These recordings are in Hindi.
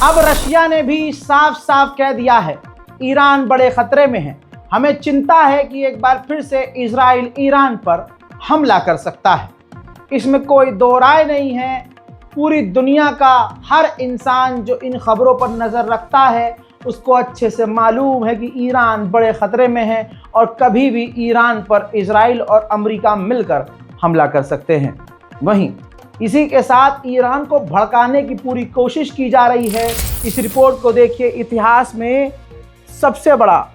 अब रशिया ने भी साफ साफ कह दिया है ईरान बड़े खतरे में है। हमें चिंता है कि एक बार फिर से इजराइल ईरान पर हमला कर सकता है। इसमें कोई दो राय नहीं है। पूरी दुनिया का हर इंसान जो इन खबरों पर नज़र रखता है उसको अच्छे से मालूम है कि ईरान बड़े ख़तरे में है और कभी भी ईरान पर इजराइल और अमेरिका मिलकर हमला कर सकते हैं। वहीं इसी के साथ ईरान को भड़काने की पूरी कोशिश की जा रही है। इस रिपोर्ट को देखिए, इतिहास में सबसे बड़ा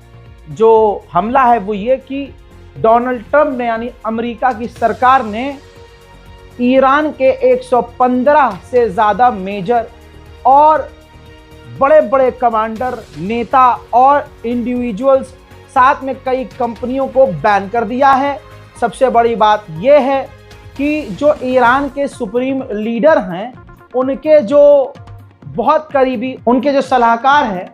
जो हमला है वो ये कि डोनाल्ड ट्रंप ने यानी अमेरिका की सरकार ने ईरान के 115 से ज़्यादा मेजर और बड़े बड़े कमांडर, नेता और इंडिविजुअल्स, साथ में कई कंपनियों को बैन कर दिया है। सबसे बड़ी बात यह है कि जो ईरान के सुप्रीम लीडर हैं, उनके जो बहुत करीबी, उनके जो सलाहकार हैं,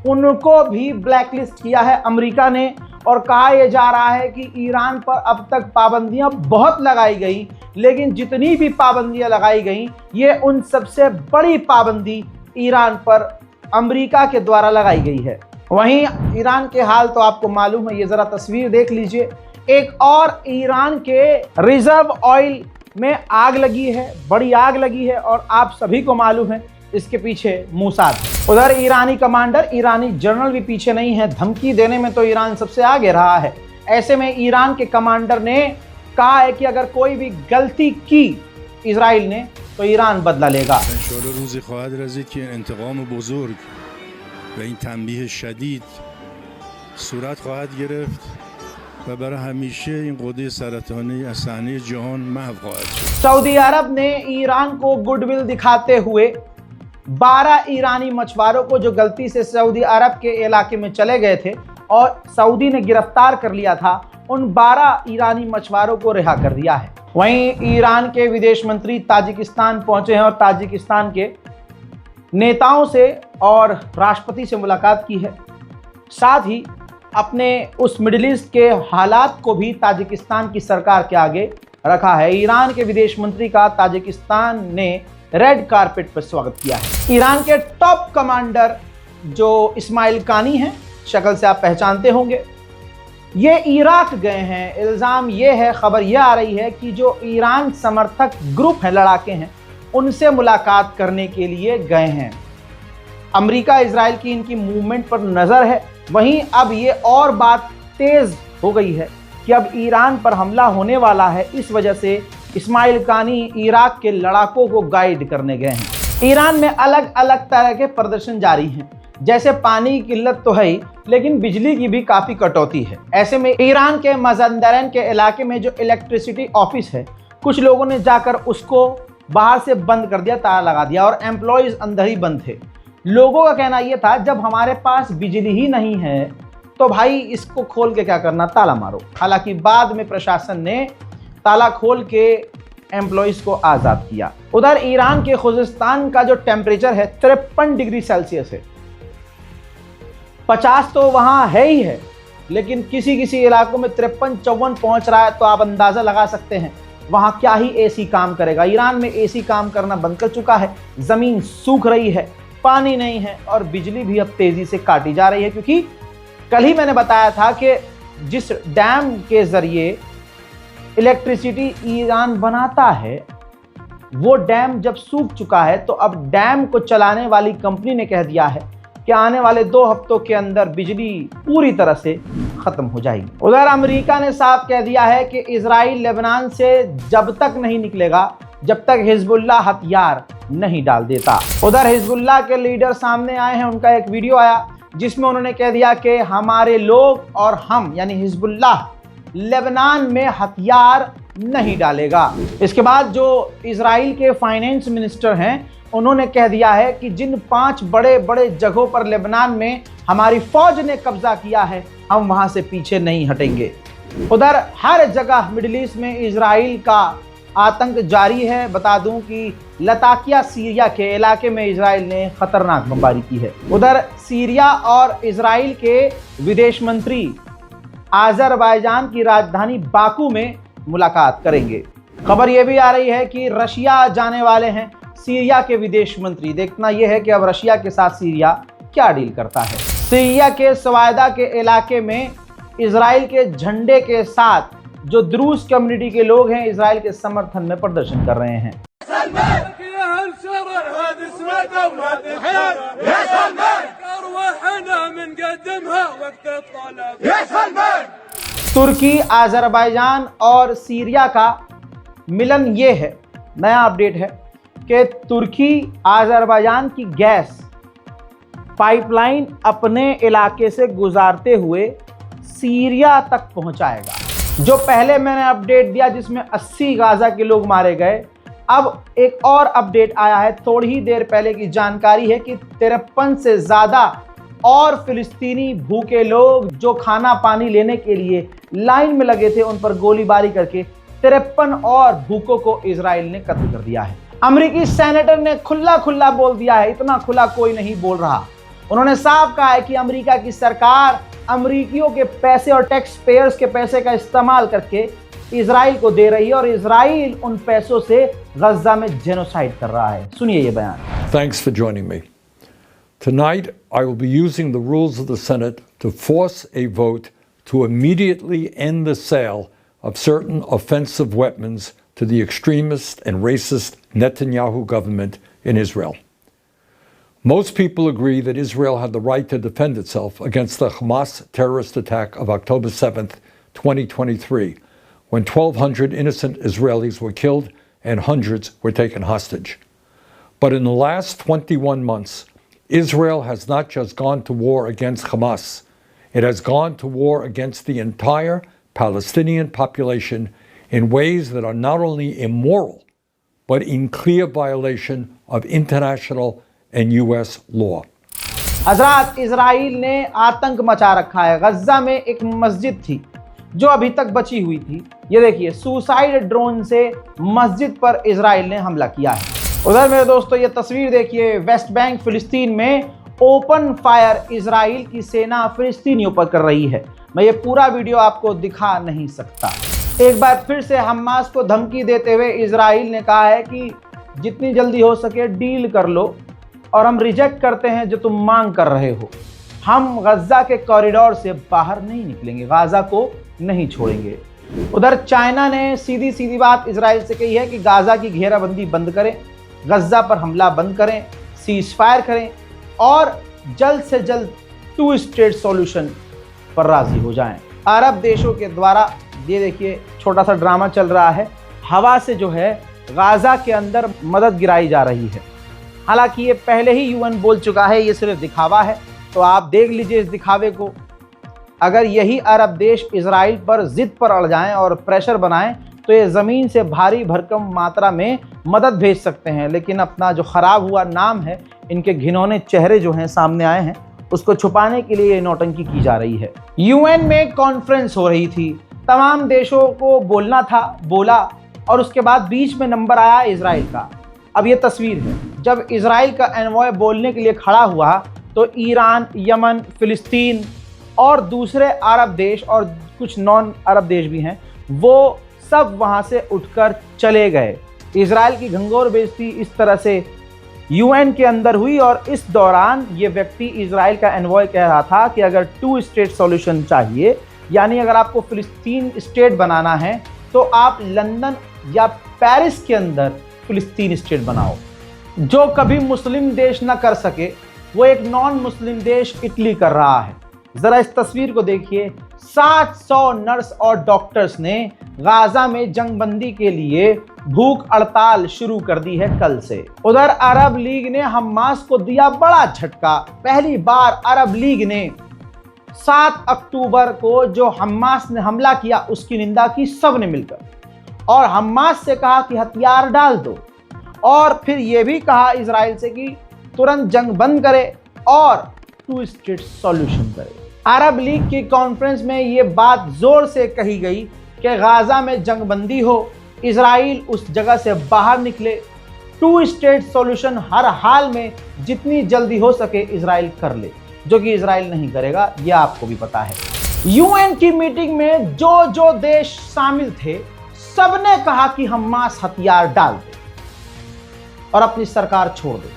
उनको भी ब्लैकलिस्ट किया है अमेरिका ने। और कहा यह जा रहा है कि ईरान पर अब तक पाबंदियां बहुत लगाई गई, लेकिन जितनी भी पाबंदियां लगाई गई ये उन सबसे बड़ी पाबंदी ईरान पर अमेरिका के द्वारा लगाई गई है। वहीं ईरान के हाल तो आपको मालूम है, ये ज़रा तस्वीर देख लीजिए। एक और ईरान के रिजर्व ऑयल में आग लगी है, बड़ी आग लगी है और आप सभी को मालूम है इसके पीछे मोसाद। उधर ईरानी कमांडर, ईरानी जनरल भी पीछे नहीं है। धमकी देने में तो ईरान सबसे आगे रहा है। ऐसे में ईरान के कमांडर ने कहा है कि अगर कोई भी गलती की इजराइल ने तो ईरान बदला लेगा। सऊदी अरब ने ईरान को गुडविल दिखाते हुए 12 ईरानी मछुआरों को जो गलती से सऊदी अरब के इलाके में चले गए थे और सऊदी ने गिरफ्तार कर लिया था, उन 12 ईरानी मछुआरों को रिहा कर दिया है। वहीं ईरान के विदेश मंत्री ताजिकिस्तान पहुंचे हैं और ताजिकिस्तान के नेताओं से और राष्ट्रपति से मुलाकात की है। साथ ही अपने उस मिडिल ईस्ट के हालात को भी ताजिकिस्तान की सरकार के आगे रखा है। ईरान के विदेश मंत्री का ताजिकिस्तान ने रेड कारपेट पर स्वागत किया है। ईरान के टॉप कमांडर जो इस्माइल कानी हैं, शक्ल से आप पहचानते होंगे, ये इराक गए हैं। इल्ज़ाम ये है, खबर ये आ रही है कि जो ईरान समर्थक ग्रुप हैं, लड़ाके हैं, उनसे मुलाकात करने के लिए गए हैं। अमेरिका इजराइल की इनकी मूवमेंट पर नज़र है। वहीं अब ये और बात तेज़ हो गई है कि अब ईरान पर हमला होने वाला है। इस वजह से इस्माइल कानी इराक के लड़ाकों को गाइड करने गए हैं। ईरान में अलग अलग तरह के प्रदर्शन जारी हैं। जैसे पानी की किल्लत तो है ही, लेकिन बिजली की भी काफ़ी कटौती है। ऐसे में ईरान के मज़ंदरैन के इलाके में जो इलेक्ट्रिसिटी ऑफिस है, कुछ लोगों ने जाकर उसको बाहर से बंद कर दिया, ताला लगा दिया और एम्प्लॉयज़ अंदर ही बंद थे। लोगों का कहना यह था जब हमारे पास बिजली ही नहीं है तो भाई इसको खोल के क्या करना, ताला मारो। हालांकि बाद में प्रशासन ने ताला खोल के एम्प्लॉयज़ को आज़ाद किया। उधर ईरान के खुजिस्तान का जो टेम्परेचर है 53 डिग्री सेल्सियस है। 50 तो वहाँ है ही है, लेकिन किसी किसी इलाकों में 53-54 पहुँच रहा है। तो आप अंदाज़ा लगा सकते हैं वहाँ क्या ही एसी काम करेगा। ईरान में एसी काम करना बंद कर चुका है। ज़मीन सूख रही है, पानी नहीं है और बिजली भी अब तेज़ी से काटी जा रही है। क्योंकि कल ही मैंने बताया था कि जिस डैम के ज़रिए इलेक्ट्रिसिटी ईरान बनाता है, वो डैम जब सूख चुका है तो अब डैम को चलाने वाली कंपनी ने कह दिया है कि आने वाले 2 हफ्तों के अंदर बिजली पूरी तरह से ख़त्म हो जाएगी। उधर अमेरिका ने साफ कह दिया है कि इजराइल लेबनान से जब तक नहीं निकलेगा जब तक हिजबुल्लाह हथियार नहीं डाल देता। उधर हिजबुल्लाह के लीडर सामने आए हैं। उनका एक वीडियो आया जिसमें उन्होंने कह दिया कि हमारे लोग और हम यानी हिजबुल्लाह लेबनान में हथियार नहीं डालेगा। इसके बाद जो इजराइल के फाइनेंस मिनिस्टर हैं, उन्होंने कह दिया है कि जिन 5 बड़े बड़े जगहों पर लेबनान में हमारी फौज ने कब्जा किया है, हम वहां से पीछे नहीं हटेंगे। उधर हर जगह मिडिल ईस्ट में इजराइल का आतंक जारी है। बता दूं कि लताकिया सीरिया के इलाके में इजराइल ने खतरनाक बमबारी की है। उधर सीरिया और इजराइल के विदेश मंत्री आज़रबाईजान की राजधानी बाकू में मुलाकात करेंगे। खबर यह भी आ रही है कि रशिया जाने वाले हैं सीरिया के विदेश मंत्री। देखना यह है कि अब रशिया के साथ सीरिया क्या डील करता है। सीरिया के सवायदा के इलाके में इजराइल के झंडे के साथ जो द्रूज कम्युनिटी के लोग हैं इजराइल के समर्थन में प्रदर्शन कर रहे हैं। तुर्की, अजरबैजान और सीरिया का मिलन ये है, नया अपडेट है कि तुर्की अजरबैजान की गैस पाइपलाइन अपने इलाके से गुजारते हुए सीरिया तक पहुंचाएगा। जो पहले मैंने अपडेट दिया जिसमें 80 गाजा के लोग मारे गए, अब एक और अपडेट आया है थोड़ी ही देर पहले की जानकारी है कि 53 से ज़्यादा और फिलिस्तीनी भूखे लोग जो खाना पानी लेने के लिए लाइन में लगे थे उन पर गोलीबारी करके 53 और भूखों को इजराइल ने कत्ल कर दिया है। अमेरिकी सेनेटर ने खुला बोल दिया है, इतना खुला कोई नहीं बोल रहा। उन्होंने साफ कहा है कि अमेरिका की सरकार अमेरिकियों के पैसे और टैक्स पेयर्स के पैसे का इस्तेमाल करके इजराइल को दे रही है और इजराइल उन पैसों से गजा में जेनोसाइड कर रहा है। सुनिए ये बयान। Thanks for joining me. Tonight, I will be using the rules of the Senate to force a vote to immediately end the sale of certain offensive weapons to the extremist and racist Netanyahu government in Israel. Most people agree that Israel had the right to defend itself against the Hamas terrorist attack of October 7th, 2023, when 1,200 innocent Israelis were killed and hundreds were taken hostage. But in the last 21 months, Israel has not just gone to war against Hamas, it has gone to war against the entire Palestinian population in ways that are not only immoral, but in clear violation of international and US law. हजरात, इजराइल ने आतंक मचा रखा है। गजा में एक मस्जिद थी जो अभी तक बची हुई थी। ये देखिए, सुसाइड ड्रोन से मस्जिद पर इजराइल ने हमला किया है। उधर मेरे दोस्तों ये तस्वीर देखिए, वेस्ट बैंक फिलिस्तीन में ओपन फायर इजराइल की सेना फिलिस्तीनियों पर कर रही है। मैं ये पूरा वीडियो आपको दिखा नहीं सकता। एक बार फिर से हमास को धमकी देते हुए इजराइल ने कहा है कि जितनी जल्दी हो सके डील कर लो और हम रिजेक्ट करते हैं जो तुम मांग कर रहे हो। हम गजा के कॉरिडोर से बाहर नहीं निकलेंगे, गाजा को नहीं छोड़ेंगे। उधर चाइना ने सीधी बात इजराइल से कही है कि गाजा की घेराबंदी बंद करें, गजा पर हमला बंद करें, सीज फायर करें और जल्द से जल्द 2 स्टेट सॉल्यूशन पर राजी हो जाएं। अरब देशों के द्वारा ये देखिए छोटा सा ड्रामा चल रहा है। हवा से जो है गाजा के अंदर मदद गिराई जा रही है। हालांकि ये पहले ही यूएन बोल चुका है, ये सिर्फ दिखावा है। तो आप देख लीजिए इस दिखावे को। अगर यही अरब देश इजराइल पर जिद पर अड़ जाएं और प्रेशर बनाएं तो ये ज़मीन से भारी भरकम मात्रा में मदद भेज सकते हैं। लेकिन अपना जो ख़राब हुआ नाम है, इनके घिनौने चेहरे जो हैं सामने आए हैं, उसको छुपाने के लिए ये नौटंकी की जा रही है। यूएन में कॉन्फ्रेंस हो रही थी, तमाम देशों को बोलना था, बोला और उसके बाद बीच में नंबर आया इजराइल का। अब ये तस्वीर है, जब इजराइल का एनवॉय बोलने के लिए खड़ा हुआ तो ईरान, यमन, फिलिस्तीन और दूसरे अरब देश और कुछ नॉन अरब देश भी हैं, वो सब वहाँ से उठकर चले गए। इजराइल की घंघोर बेइज्जती इस तरह से यूएन के अंदर हुई और इस दौरान ये व्यक्ति इजराइल का एनवॉय कह रहा था कि अगर 2 स्टेट सॉल्यूशन चाहिए, यानी अगर आपको फिलिस्तीन स्टेट बनाना है तो आप लंदन या पेरिस के अंदर फिलिस्तीन स्टेट बनाओ। जो कभी मुस्लिम देश ना कर सके वो एक नॉन मुस्लिम देश इटली कर रहा है। जरा इस तस्वीर को देखिए। 700 नर्स और डॉक्टर्स ने गाजा में जंगबंदी के लिए भूख हड़ताल शुरू कर दी है कल से। उधर अरब लीग ने हमास को दिया बड़ा झटका। पहली बार अरब लीग ने 7 अक्टूबर को जो हमास ने हमला किया उसकी निंदा की सबने मिलकर और हमास से कहा कि हथियार डाल दो और फिर यह भी कहा इजराइल से कि तुरंत जंग बंद करे और 2 स्टेट सॉल्यूशन करे। अरब लीग की कॉन्फ्रेंस में ये बात जोर से कही गई कि गाजा में जंगबंदी हो, इजराइल उस जगह से बाहर निकले, 2 स्टेट सॉल्यूशन हर हाल में जितनी जल्दी हो सके इजराइल कर ले, जो कि इजराइल नहीं करेगा, यह आपको भी पता है। यूएन की मीटिंग में जो देश शामिल थे सबने कहा कि हमास हथियार डाल दे। और अपनी सरकार छोड़ दे।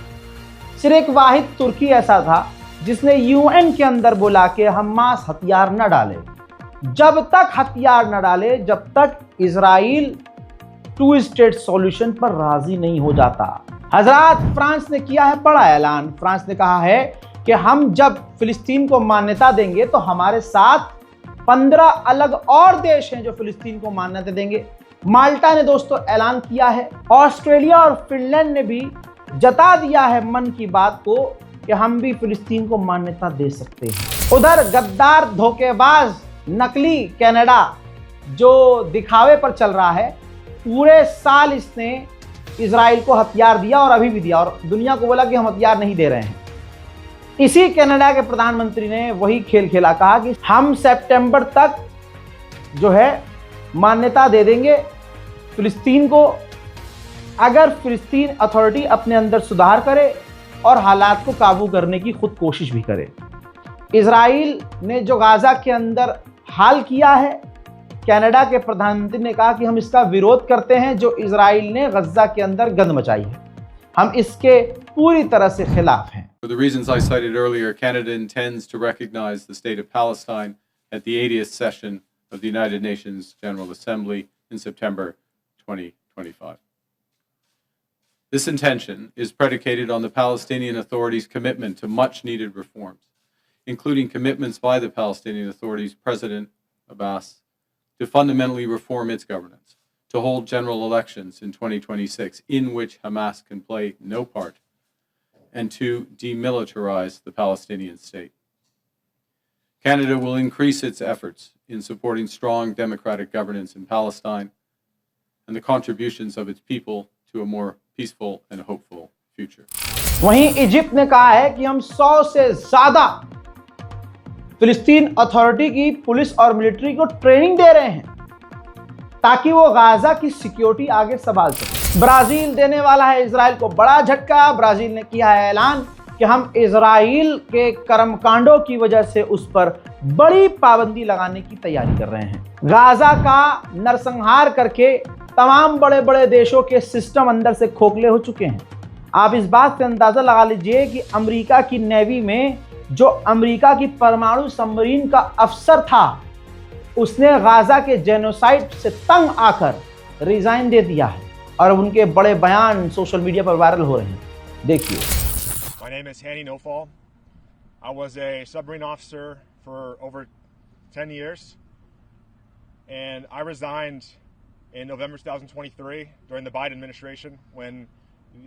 सिर्फ एक वाहिद तुर्की ऐसा था जिसने यूएन के अंदर बोला कि हमास हथियार न डाले। जब तक हथियार न डाले, जब तक इजराइल 2 स्टेट सॉल्यूशन पर राजी नहीं हो जाता। हजरात, फ्रांस ने किया है बड़ा ऐलान। फ्रांस ने कहा है कि हम जब फिलिस्तीन को मान्यता देंगे तो हमारे साथ 15 अलग और देश हैं जो फिलिस्तीन को मान्यता देंगे। माल्टा ने दोस्तों ऐलान किया है। ऑस्ट्रेलिया और फिनलैंड ने भी जता दिया है मन की बात को कि हम भी फिलिस्तीन को मान्यता दे सकते हैं। उधर गद्दार, धोखेबाज, नकली कनाडा जो दिखावे पर चल रहा है, पूरे साल इसने इजराइल को हथियार दिया और अभी भी दिया और दुनिया को बोला कि हम हथियार नहीं दे रहे हैं। इसी कनाडा के प्रधानमंत्री ने वही खेल खेला, कहा कि हम सितंबर तक जो है मान्यता दे देंगे फिलिस्तीन को, अगर फिलिस्तीन अथॉरिटी अपने अंदर सुधार करे और हालात को काबू करने की खुद कोशिश भी करे। इजराइल ने जो गाजा के अंदर हाल किया है, कनाडा के प्रधानमंत्री ने कहा कि हम इसका विरोध करते हैं जो इजराइल ने गजा के अंदर गंद मचाई है, हम इसके पूरी तरह से खिलाफ हैं। For the reasons I cited earlier, Canada intends to recognize the state of Palestine at the 80th session of the United Nations General Assembly in September 2025. This intention is predicated on the Palestinian Authority's commitment to much-needed reforms, including commitments by the Palestinian Authority's President Abbas to fundamentally reform its governance, to hold general elections in 2026 in which Hamas can play no part, and to demilitarize the Palestinian state. Canada will increase its efforts in supporting strong democratic governance in Palestine and the contributions of its people to a more peaceful and hopeful future. वहीं इजिप्ट ने कहा है कि हम 100 से ज्यादा फिलिस्तीन अथॉरिटी की पुलिस और मिलिट्री को ट्रेनिंग दे रहे हैं ताकि वो गाजा की सिक्योरिटी आगे संभाल सके। ब्राजील देने वाला है इजराइल को बड़ा झटका। ब्राजील ने किया है ऐलान कि हम इजराइल के कर्मकांडों की वजह से उस पर बड़ी पाबंदी लगाने की तैयारी कर रहे हैं। गाजा का नरसंहार करके तमाम बड़े बड़े देशों के सिस्टम अंदर से खोखले हो चुके हैं। आप इस बात से अंदाजा लगा लीजिए कि अमेरिका की नेवी में जो अमेरिका की परमाणु सबमरीन का अफसर था, उसने गाजा के जेनोसाइड से तंग आकर रिजाइन दे दिया है और उनके बड़े बयान सोशल मीडिया पर वायरल हो रहे हैं। देखिए। My name is Hanny Nofal. I was a submarine officer for over 10 years, and I resigned in November 2023 during the Biden administration when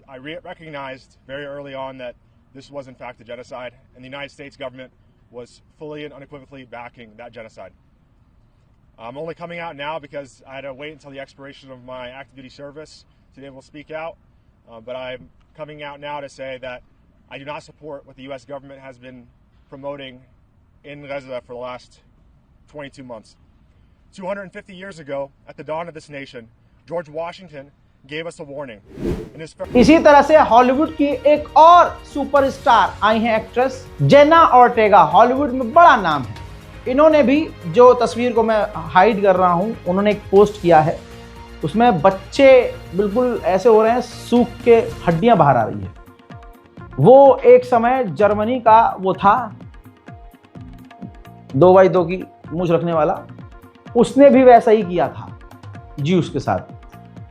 I recognized very early on that this was in fact a genocide, and the United States government was fully and unequivocally backing that genocide. I'm only coming out now because I had to wait until the expiration of my active duty service to be able to speak out, but I'm coming out now to say that I do not support what the U.S. government has been promoting in Gaza for the last 22 months. 250 years ago, at the dawn of this nation, George Washington gave us a warning. इसी तरह से हॉलीवुड की एक और सुपरस्टार आई हैं, एक्ट्रेस जेना ऑर्टेगा। हॉलीवुड में बड़ा नाम है। इन्होंने भी, जो तस्वीर को मैं हाइड कर रहा हूं, उन्होंने एक पोस्ट किया है। उसमें बच्चे बिल्कुल ऐसे हो रहे हैं, सूख के हड्डियां बाहर आ रही है। वो एक समय जर्मनी का वो था 2x2 की मूंछ रखने वाला, उसने भी वैसा ही किया था ज्यूस के साथ।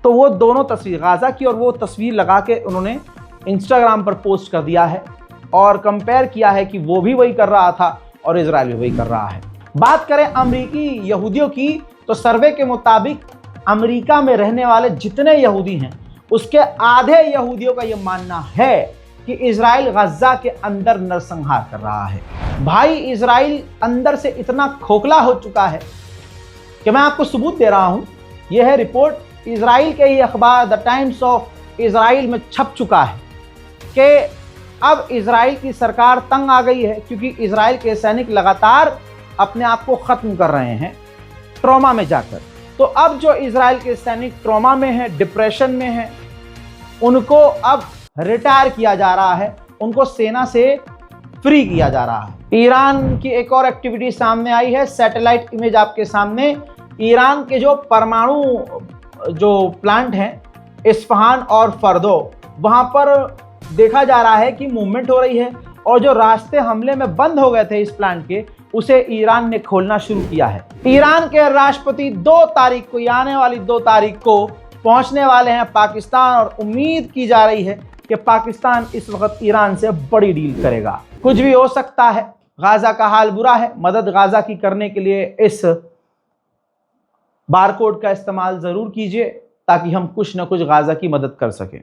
तो वो दोनों तस्वीर, गाजा की और वो तस्वीर लगा के उन्होंने इंस्टाग्राम पर पोस्ट कर दिया है और कंपेयर किया है कि वो भी वही कर रहा था और इजराइल भी वही कर रहा है। बात करें अमेरिकी यहूदियों की, तो सर्वे के मुताबिक अमेरिका में रहने वाले जितने यहूदी हैं, उसके आधे यहूदियों का ये मानना है कि इजराइल गजा के अंदर नरसंहार कर रहा है। भाई, इजराइल अंदर से इतना खोखला हो चुका है कि मैं आपको सबूत दे रहा हूं। यह है रिपोर्ट, इजराइल के ही अखबार द टाइम्स ऑफ इजराइल में छप चुका है कि अब इजराइल की सरकार तंग आ गई है क्योंकि इजराइल के सैनिक लगातार अपने आप को ख़त्म कर रहे हैं ट्रॉमा में जाकर। तो अब जो इजराइल के सैनिक ट्रॉमा में हैं, डिप्रेशन में हैं, उनको अब रिटायर किया जा रहा है, उनको सेना से फ्री किया जा रहा है। ईरान की एक और एक्टिविटी सामने आई है, सैटेलाइट इमेज आपके सामने। ईरान के जो परमाणु जो प्लांट हैं, इस्फहान और फर्दो, वहाँ पर देखा जा रहा है कि मूवमेंट हो रही है और जो रास्ते हमले में बंद हो गए थे इस प्लांट के, उसे ईरान ने खोलना शुरू किया है। ईरान के राष्ट्रपति 2 तारीख को, आने वाली 2 तारीख को पहुंचने वाले हैं पाकिस्तान और उम्मीद की जा रही है कि पाकिस्तान इस वक्त ईरान से बड़ी डील करेगा। कुछ भी हो सकता है, गाजा का हाल बुरा है। मदद गाजा की करने के लिए इस बारकोड का इस्तेमाल ज़रूर कीजिए ताकि हम कुछ न कुछ गाजा की मदद कर सकें।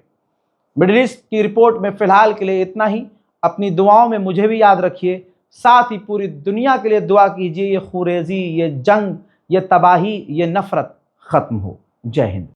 मिडिल ईस्ट की रिपोर्ट में फ़िलहाल के लिए इतना ही। अपनी दुआओं में मुझे भी याद रखिए, साथ ही पूरी दुनिया के लिए दुआ कीजिए ये खुरेजी, ये जंग, ये तबाही, ये नफ़रत ख़त्म हो। जय हिंद।